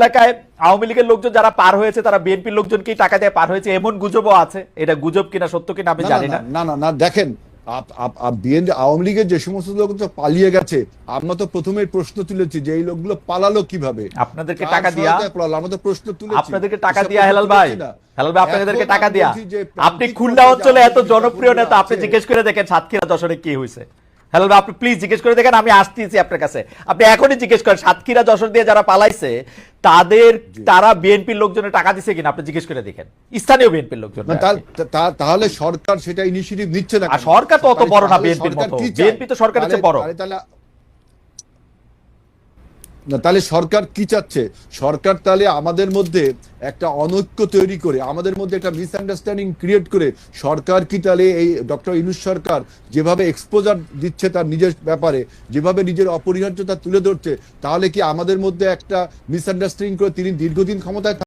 এলাকায় আওয়ামী লীগের লোকজন যারা পার হয়েছে তারা বিএনপির লোকজনকেই টাকা দিয়ে পার হয়েছে, এমন গুজবও আছে। এটা গুজব কিনা সত্য কিনা আমি জানি না। না না না দেখেন, বিএনপি আওয়ামী লীগের যে সমস্ত লোক তো পালিয়ে গেছে, আমরা তো প্রথমে প্রশ্ন তুলেছি যে এই লোকগুলো পালালো কিভাবে। আপনাদেরকে টাকা দিয়া, আমরা তো প্রশ্ন তুলেছি আপনাদেরকে টাকা দিয়া হেলাল ভাই, হেলাল ভাই আপনাদেরকে টাকা দিয়া, আপনি খুলনা অঞ্চলে এত জনপ্রিয় নেতা, আপনি জিজ্ঞেস করে দেখেন সাতক্ষীরা যশোরে কি হয়েছে। হেলাল ভাই আপনি প্লিজ জিজ্ঞেস করে দেখেন, আমি আসতেছি আপনার কাছে, আপনি এখনই জিজ্ঞেস করেন সাতক্ষীরা যশোর দিয়ে যারা পালাইছে তারা বিএনপির লোকজনের টাকা দিছে কিনা আপনি জিজ্ঞেস করে দেখেন, স্থানীয় বিএনপির লোকজন। তাহলে সরকার সেটা ইনিশিয়েটিভ নিচ্ছে না। আর সরকার তো অত বড় না বিএনপির মতো, বিএনপি তো সরকারের চেয়ে বড়। তাহলে সরকার কি চাচ্ছে? সরকার তাহলে আমাদের মধ্যে একটা অনৈক্য তৈরি করে, আমাদের মধ্যে একটা মিসআন্ডারস্ট্যান্ডিং ক্রিয়েট করে, সরকার কি তাহলে এই ডক্টর ইউনূস সরকার যেভাবে এক্সপোজার দিচ্ছে তার নিজের ব্যাপারে, যেভাবে নিজের অপরিহার্যতা তুলে ধরছে, তাহলে কি আমাদের মধ্যে একটা মিসআন্ডারস্ট্যান্ডিং করে তিনি দীর্ঘদিন ক্ষমতায়